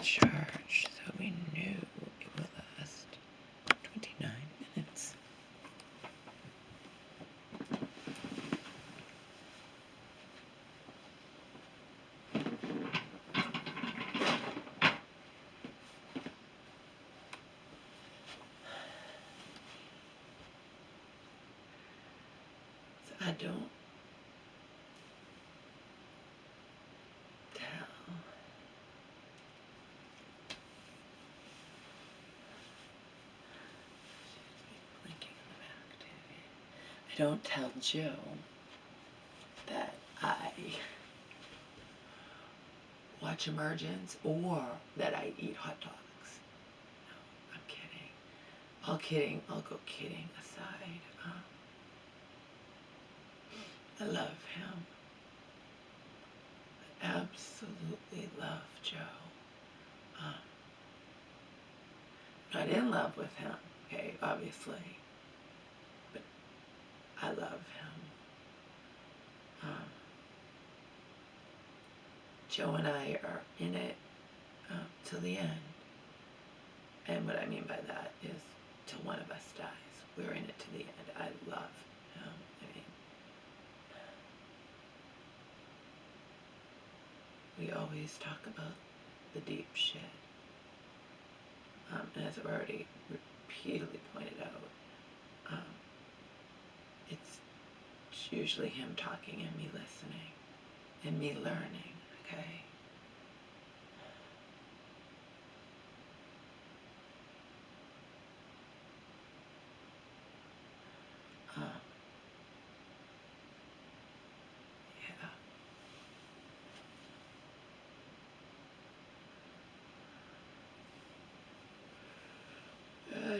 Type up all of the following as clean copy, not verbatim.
charge, so we knew it will last 29 minutes. So I don't tell I don't tell Joe that I watch Emergence or that I eat hot dogs. No, I'm kidding. I'll go kidding aside. I love him. I absolutely love Joe. Not in love with him, okay, obviously, but I love him. Joe and I are in it till the end. And what I mean by that is till one of us dies. We're in it to the end. I love him. I mean, we always talk about the deep shit. And as I've already repeatedly pointed out, it's usually him talking and me listening and me learning, okay?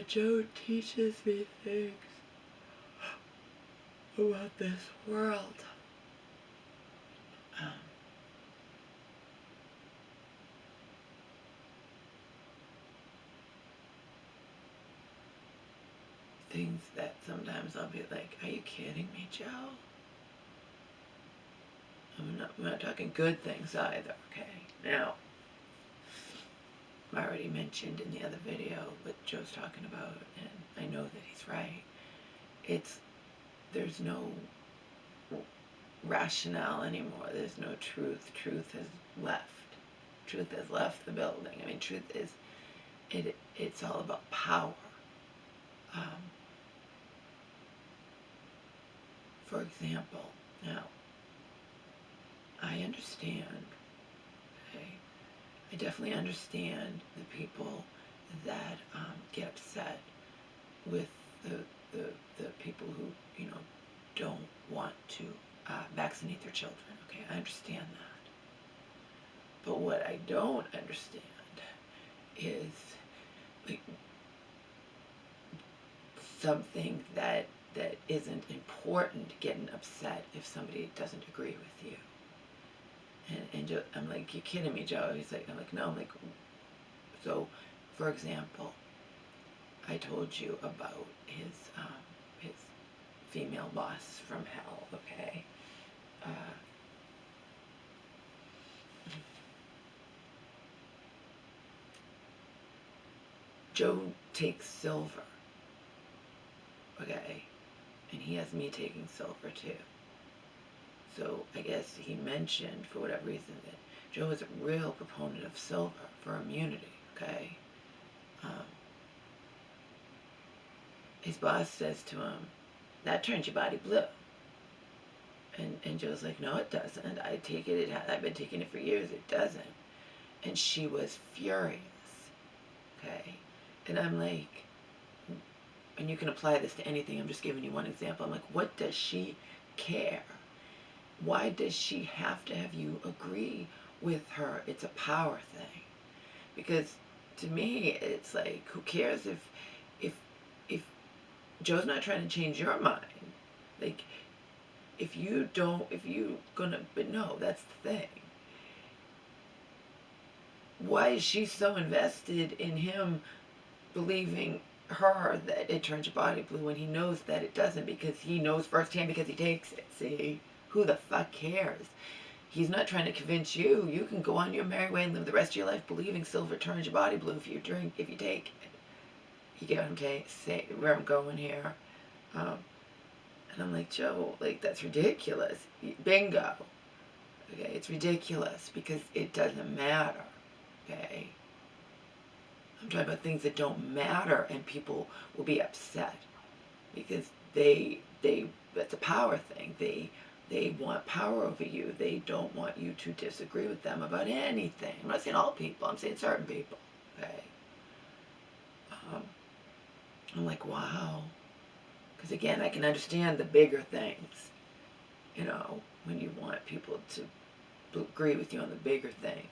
Joe teaches me things about this world. Things that sometimes I'll be like, are you kidding me, Joe? I'm not talking good things either, okay? Now, I already mentioned in the other video what Joe's talking about, and I know that he's right. There's no rationale anymore. There's no truth. Truth has left. Truth has left the building. I mean, truth is, it's all about power. For example, now, I understand, okay? I definitely understand the people that get upset with the people who, don't want to vaccinate their children, okay? I understand that. But what I don't understand is like something that isn't important getting upset if somebody doesn't agree with you. And Joe, I'm like, you kidding me, Joe? He's like, I'm like, no. I'm like, so, for example, I told you about his female boss from hell, okay? Joe takes silver, okay? And he has me taking silver too. So I guess he mentioned, for whatever reason, that Joe is a real proponent of silver for immunity, okay? His boss says to him, that turns your body blue. And Joe's like, no, it doesn't. I take it, I've been taking it for years, it doesn't. And she was furious, okay? And I'm like, and you can apply this to anything, I'm just giving you one example. I'm like, what does she care? Why does she have to have you agree with her? It's a power thing. Because to me, it's like, who cares if Joe's not trying to change your mind. Like, if you gonna, but no, that's the thing. Why is she so invested in him believing her that it turns your body blue when he knows that it doesn't, because he knows firsthand because he takes it? See? Who the fuck cares? He's not trying to convince you. You can go on your merry way and live the rest of your life believing silver turns your body blue if you take it. You get what I'm saying? Where I'm going here. And I'm like, Joe, like, that's ridiculous. Bingo. Okay, it's ridiculous because it doesn't matter. Okay? I'm talking about things that don't matter, and people will be upset because that's a power thing. They want power over you. They don't want you to disagree with them about anything. I'm not saying all people. I'm saying certain people. Okay? I'm like, wow. Because again, I can understand the bigger things. You know, when you want people to agree with you on the bigger things.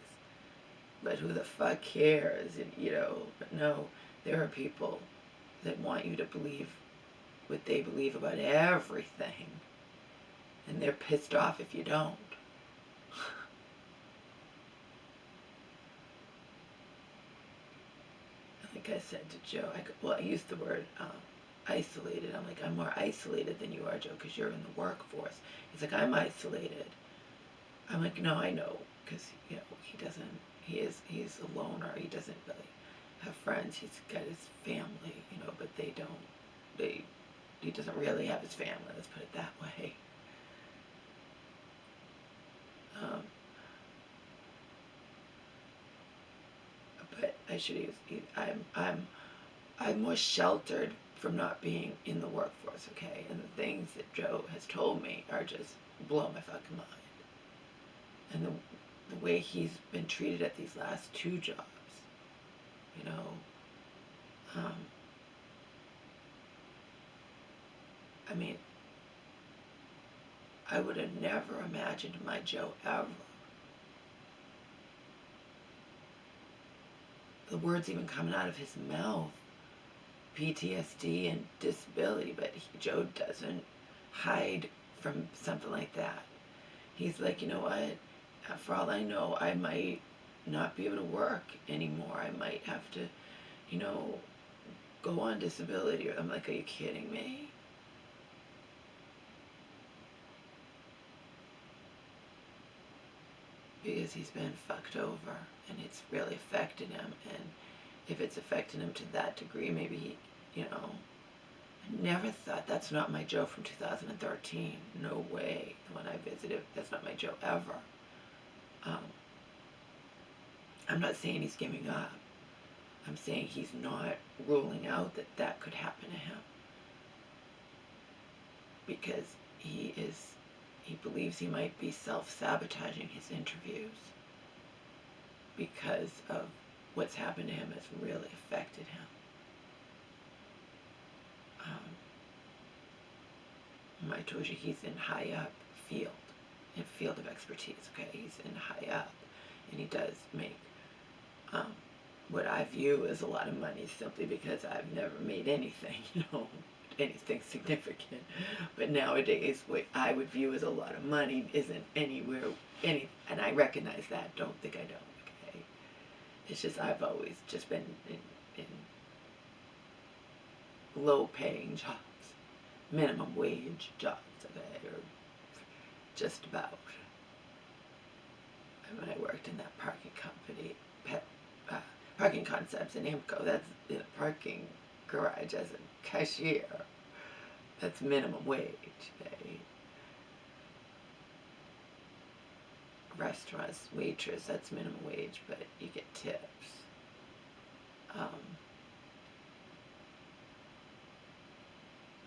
But who the fuck cares? You know, but no, there are people that want you to believe what they believe about everything. And they're pissed off if you don't. I think I said to Joe, I used the word isolated. I'm like, I'm more isolated than you are, Joe, because you're in the workforce. He's like, I'm isolated. I'm like, no, I know, because, you know, he's a loner. He doesn't really have friends. He's got his family, you know, but he doesn't really have his family, let's put it that way. But I should use, I'm more sheltered from not being in the workforce, okay? And the things that Joe has told me are just blow my fucking mind. And the way he's been treated at these last 2 jobs, you know, I mean, I would have never imagined my Joe ever. The words even coming out of his mouth, PTSD and disability, but Joe doesn't hide from something like that. He's like, you know what, for all I know, I might not be able to work anymore. I might have to, you know, go on disability. I'm like, are you kidding me? Because he's been fucked over, and it's really affected him, and if it's affected him to that degree, maybe he, you know, I never thought, that's not my Joe from 2013. No way. When I visited, that's not my Joe ever. I'm not saying he's giving up. I'm saying he's not ruling out that that could happen to him. Because he believes he might be self-sabotaging his interviews because of what's happened to him has really affected him. I told you he's in high up field of expertise, okay? He's in high up, and he does make what I view as a lot of money simply because I've never made anything, you know, anything significant. But nowadays, what I would view as a lot of money isn't anywhere, and I recognize that. Don't think I don't, okay? It's just I've always just been in low-paying jobs, minimum wage jobs, okay, or just about. And when I worked in that parking company, Parking Concepts in IMCO, that's in a parking garage as a cashier. That's minimum wage, okay? Restaurants, waitress, that's minimum wage, but you get tips. And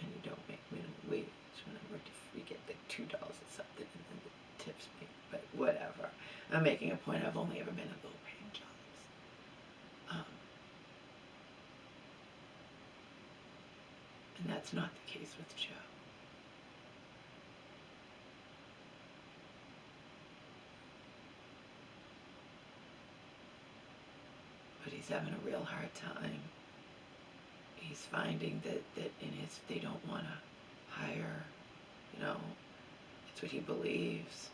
you don't make minimum wage. When I worked, you get like $2 or something, and then the tips make, but whatever. I'm making a point, I've only ever been in low-paying jobs. And that's not the case with Joe. But he's having a real hard time. He's finding that they don't want to hire, you know, it's what he believes.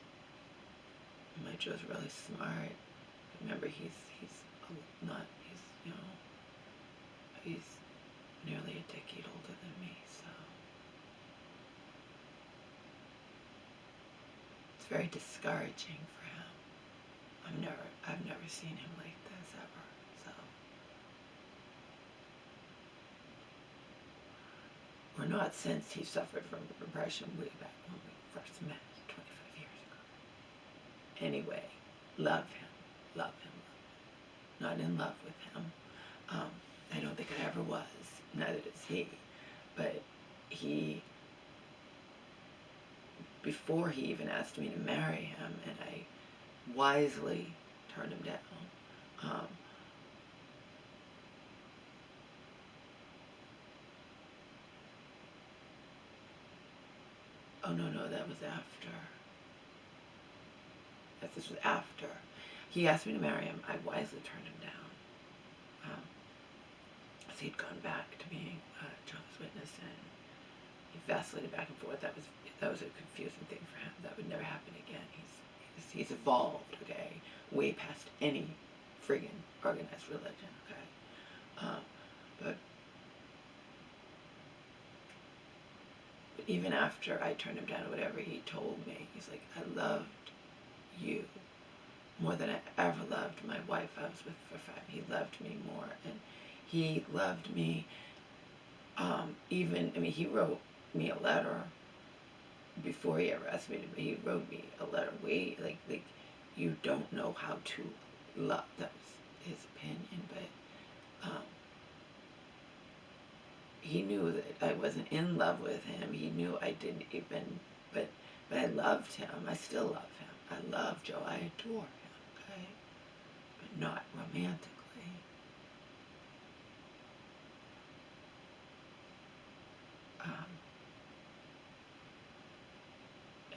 My Joe's really smart. Remember, he's nearly a decade older than me, so it's very discouraging for him. I've never seen him like this ever. So, or not since he suffered from depression way back when we first met 25 years ago. Anyway, love him, love him, love him. Not in love with him. I don't think I ever was. Neither does he. But he, before he even asked me to marry him, and I wisely turned him down. Oh no, that was after. Yes, this was after. He asked me to marry him. I wisely turned him down. So he'd gone back to being Jehovah's Witness, and he vacillated back and forth. That was a confusing thing for him. That would never happen again. He's evolved, okay, way past any friggin' organized religion, okay. But even after I turned him down or whatever, he told me, he's like, I loved you more than I ever loved my wife I was with for 5. He loved me more, and he loved me. He wrote me a letter before he ever asked me to. He wrote me a letter. Like you don't know how to love. That was his opinion, but he knew that I wasn't in love with him. He knew I didn't even. But I loved him. I still love him. I love Joe. I adore him. Okay, but not romantically.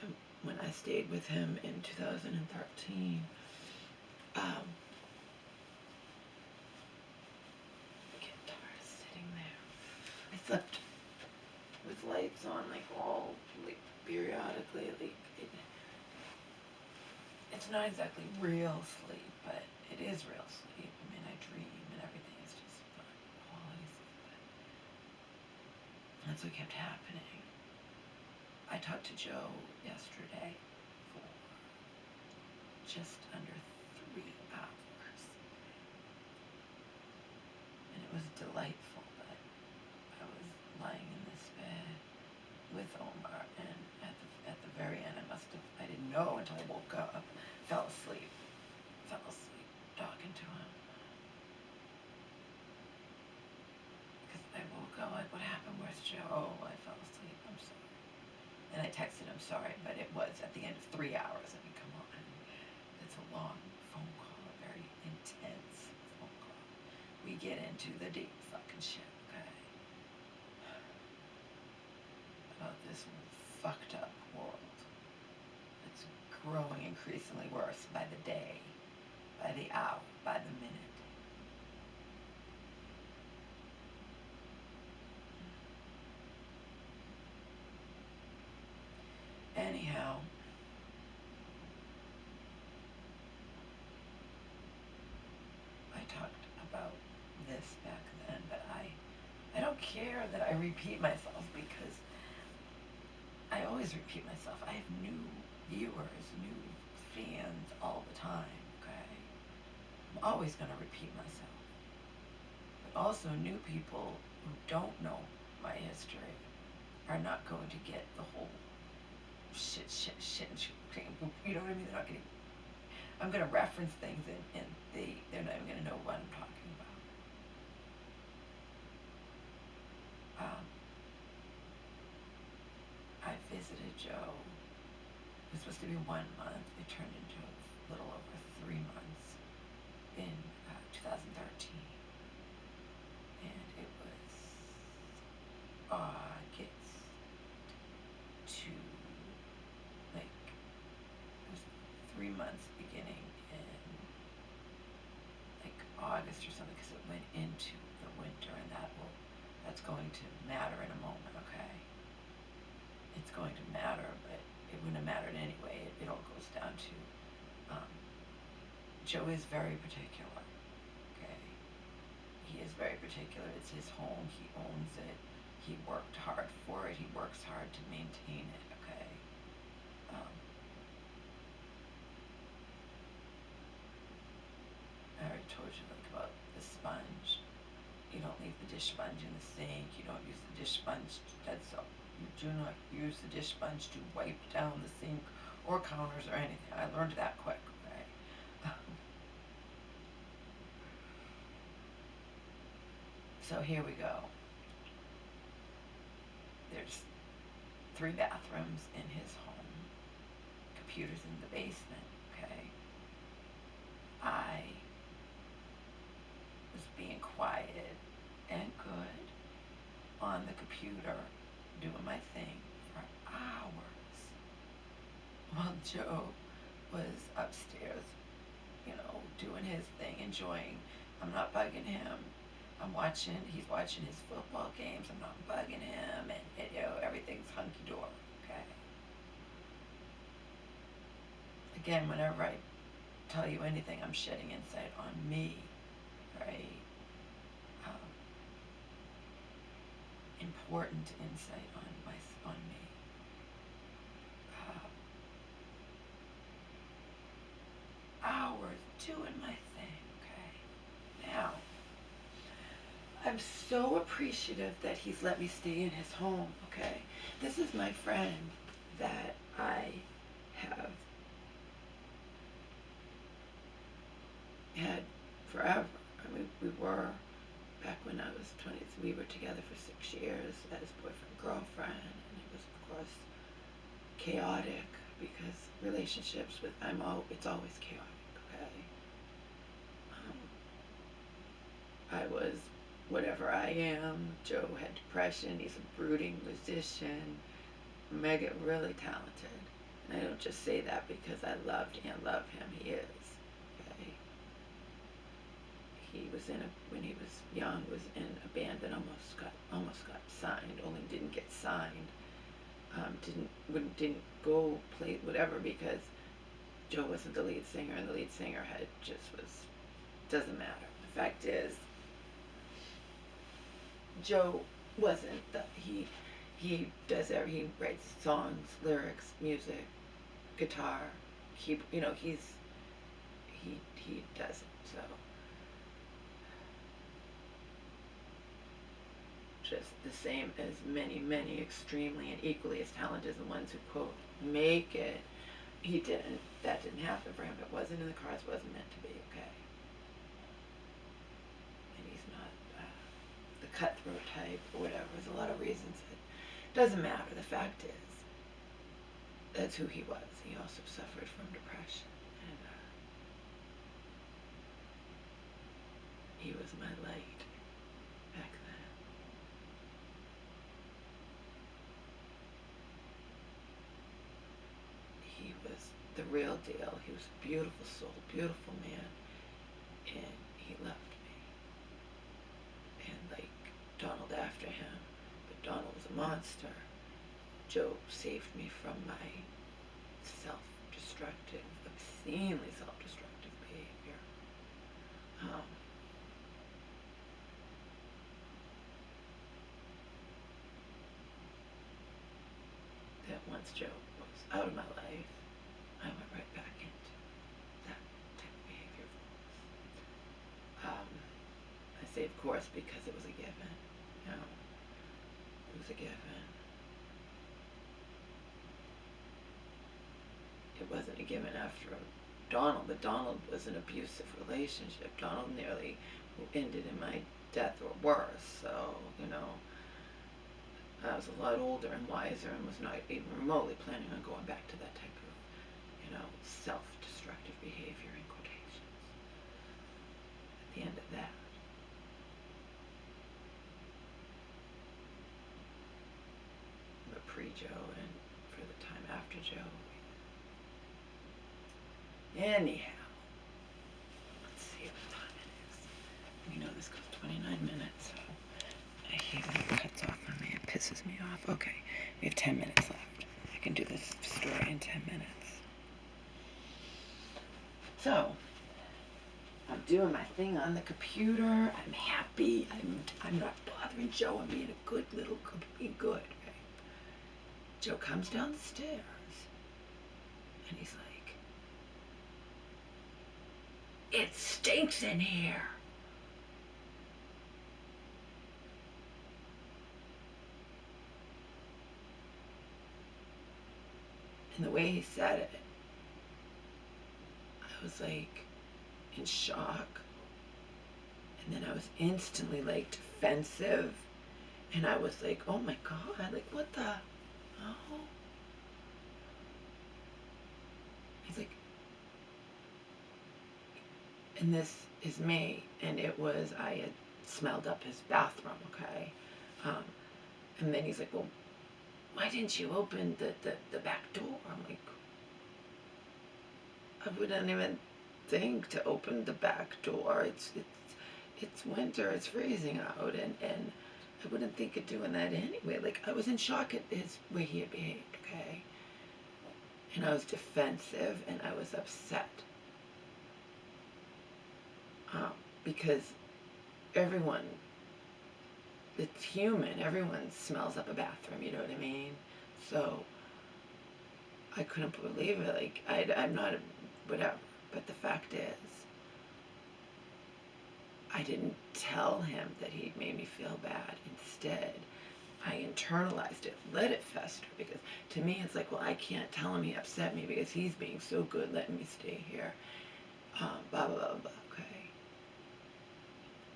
And when I stayed with him in 2013, the guitar is sitting there. I slept with lights on, all periodically. It's not exactly real sleep, but it is real sleep. I dream and everything is just not quality sleep. But that's what kept happening. I talked to Joe yesterday for just under 3 hours. And it was delightful, but I was lying in this bed with Omar, and at the very end I didn't know until I woke up, fell asleep talking to him. Because I woke up like, what happened, where's Joe? Oh, I fell asleep, I'm sorry. And I texted him sorry, but it was at the end of 3 hours. Come on. It's a long phone call, a very intense phone call. We get into the deep fucking shit, okay? About this fucked up world. It's growing increasingly worse by the day, by the hour, by the minute. Anyhow, I talked about this back then, but I don't care that I repeat myself, because I always repeat myself. I have new viewers, new fans all the time, okay? I'm always going to repeat myself. But also new people who don't know my history are not going to get the whole shit, you know what I mean? They're not getting, I'm going to reference things and they're not even going to know what I'm talking about. I visited Joe. It was supposed to be 1 month. It turned into a little over 3 months in 2013. And it was August to, it was 3 months beginning in August or something, because it went into the winter, and that's going to matter in a moment, okay? It's going to matter, but it wouldn't have mattered anyway. It all goes down to, Joe is very particular, okay? He is very particular. It's his home. He owns it. He worked hard for it. He works hard to maintain it, okay? leave the dish sponge in the sink. You don't use the dish sponge. You do not use the dish sponge to wipe down the sink or counters or anything. I learned that quick, okay? So here we go. There's 3 bathrooms in his home. Computer's in the basement, okay? I was being quiet and good on the computer, doing my thing for hours, while Joe was upstairs, doing his thing, enjoying. I'm not bugging him. He's watching his football games. I'm not bugging him, and everything's hunky-dory, okay? Again, whenever I tell you anything, I'm shedding insight on me, right? Important insight on me. Hours doing my thing, okay? Now, I'm so appreciative that he's let me stay in his home, okay? This is my friend that I have had forever. I mean, we were, back when I was 20, we were together for 6 years as boyfriend-girlfriend, and it was, of course, chaotic, because relationships it's always chaotic, okay? I was whatever I am. Joe had depression. He's a brooding musician, mega, really talented. And I don't just say that because I loved and love him. He is. Okay. He was when he was young, was in a band that almost got signed. Only didn't get signed. Didn't go play whatever because Joe wasn't the lead singer, and the lead singer doesn't matter. The fact is, Joe wasn't he writes songs, lyrics, music, guitar. He doesn't. So just the same as many extremely and equally as talented as the ones who quote make it. That didn't happen for him. It wasn't in the cards. Wasn't meant to be. Okay. And he's not the cutthroat type or whatever. There's a lot of reasons. It doesn't matter. The fact is, that's who he was. He also suffered from depression, and he was my light back then. He was the real deal. He was a beautiful soul, beautiful man, and he loved me. And like Donald after him, but Donald was a monster. Joe saved me from my self-destructive, obscenely self-destructive behavior. That once Joe was out of my life, I went right back into that type of behavior, of course. I say of course because it was a given. It was a given. It wasn't a given after Donald, but Donald was an abusive relationship. Donald nearly ended in my death or worse. So, I was a lot older and wiser and was not even remotely planning on going back to that type of, self-destructive behavior in quotations. At the end of that. But pre-Joe and for the time after Joe. Anyhow, let's see what time it is. We know this goes 29 minutes. I hate when it cuts off on me. It pisses me off. Okay, we have 10 minutes left. I can do this story in 10 minutes. So, I'm doing my thing on the computer. I'm happy. I'm not bothering Joe. I'm being a good little, being good. Right? Joe comes down the stairs, and he's like, "It stinks in here." And the way he said it, I was like in shock. And then I was instantly like defensive. And I was like, oh my God, like what the? Oh. He's like, and this is me. And it was, I had smelled up his bathroom, okay? Um, and then he's like, well, why didn't you open the back door? I'm like, I wouldn't even think to open the back door. It's winter, it's freezing out, and I wouldn't think of doing that anyway. Like, I was in shock at his way he had behaved, okay? And I was defensive, and I was upset. Because everyone, it's human, everyone smells up a bathroom, you know what I mean? So, I couldn't believe it, like, I'm not, whatever. But the fact is, I didn't tell him that he'd made me feel bad. Instead, I internalized it, let it fester, because to me it's like, well, I can't tell him he upset me because he's being so good letting me stay here. Blah, blah, blah, blah, okay.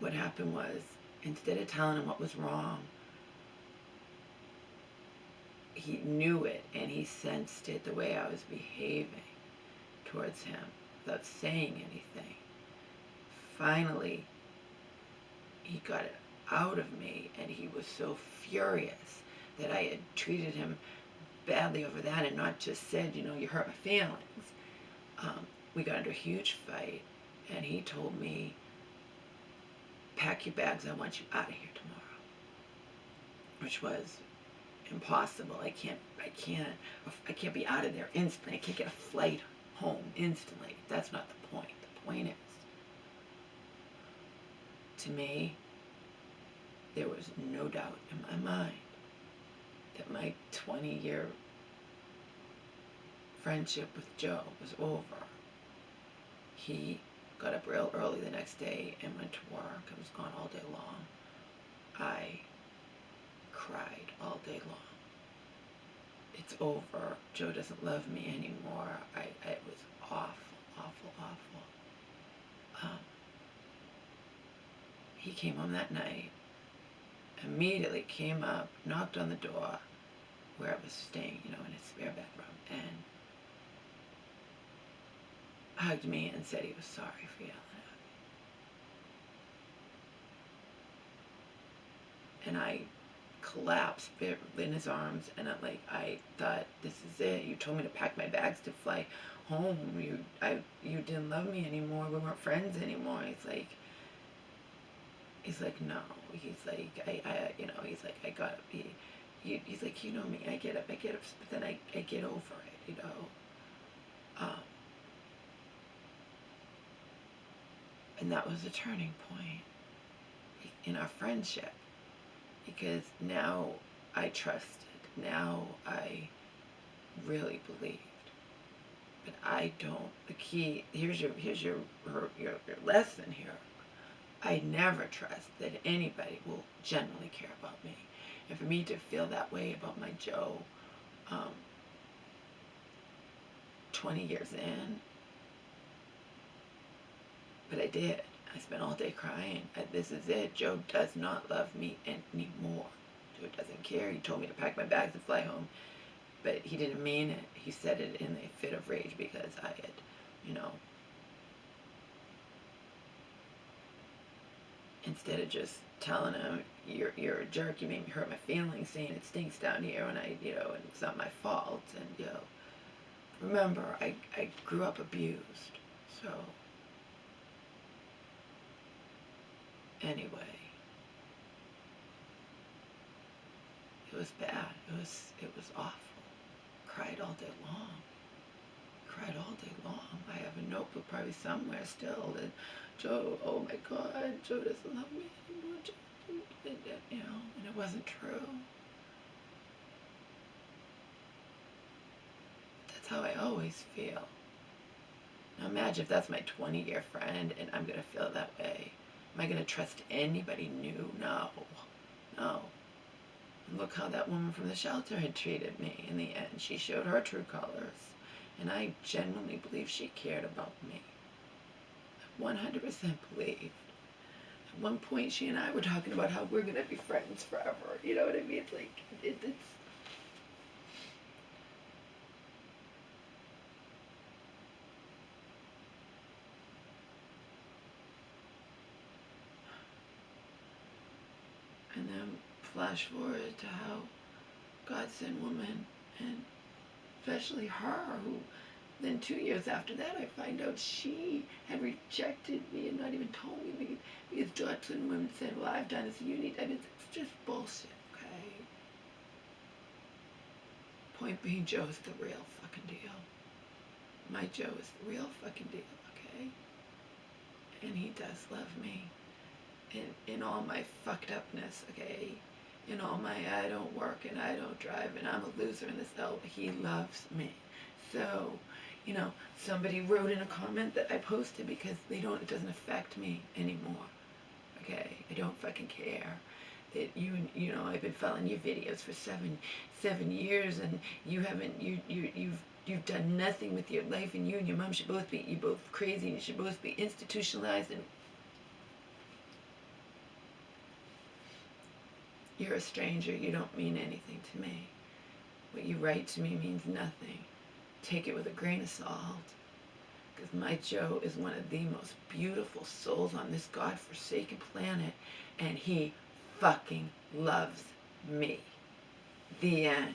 What happened was, instead of telling him what was wrong, he knew it and he sensed it, the way I was behaving towards him without saying anything. Finally, he got it out of me, and he was so furious that I had treated him badly over that and not just said, you hurt my feelings. We got into a huge fight, and he told me, pack your bags, I want you out of here tomorrow. Which was impossible. I can't be out of there instantly. I can't get a flight home instantly. That's not the point. The point is, to me, there was no doubt in my mind that my 20-year friendship with Joe was over. He got up real early the next day and went to work and was gone all day long. I cried all day long. It's over. Joe doesn't love me anymore. It was awful, awful, awful. He came home that night, immediately came up, knocked on the door where I was staying, in his spare bedroom, and hugged me and said he was sorry for yelling at me. And I collapsed in his arms, and I thought, this is it. You told me to pack my bags to fly home. You didn't love me anymore. We weren't friends anymore. He's like, no. He's like, he's like, I got, he's like, you know me, I get up, but then I get over it, And that was a turning point in our friendship, because now I trusted, now I really believed. But I don't, the key, here's your lesson here. I never trust that anybody will genuinely care about me. And for me to feel that way about my Joe 20 years in, but I did. I spent all day crying. This is it. Joe does not love me anymore. Joe doesn't care. He told me to pack my bags and fly home, but he didn't mean it. He said it in a fit of rage because I had, instead of just telling him, you're a jerk, you made me hurt my feelings, saying it stinks down here, and and it's not my fault, and remember, I grew up abused, so anyway, it was bad, it was awful. Cried all day long. I have a notebook probably somewhere still, and Joe, oh my God, Joe doesn't love me anymore, and it wasn't true. That's how I always feel. Now imagine if that's my 20-year friend and I'm going to feel that way. Am I going to trust anybody new? No. And look how that woman from the shelter had treated me in the end. She showed her true colors. And I genuinely believe she cared about me. 100% believed. At one point, she and I were talking about how we're going to be friends forever. You know what I mean? It's like, it's... And then flash forward to how God sent woman, and especially her, who then 2 years after that I find out she had rejected me and not even told me, because George and women said, well, I've done this, you need, I mean, it's just bullshit, okay? Point being, Joe's the real fucking deal. My Joe is the real fucking deal, okay? And he does love me. In all my fucked upness, okay? In all my I don't work and I don't drive and I'm a loser in this hell, he loves me. So, you know, somebody wrote in a comment that I posted because it doesn't affect me anymore. Okay? I don't fucking care. That you know, I've been following your videos for seven years and you've done nothing with your life, and you and your mom should both be, you're both crazy and you should both be institutionalized, and you're a stranger, you don't mean anything to me. What you write to me means nothing. Take it with a grain of salt. Because my Joe is one of the most beautiful souls on this godforsaken planet, and he fucking loves me. The end.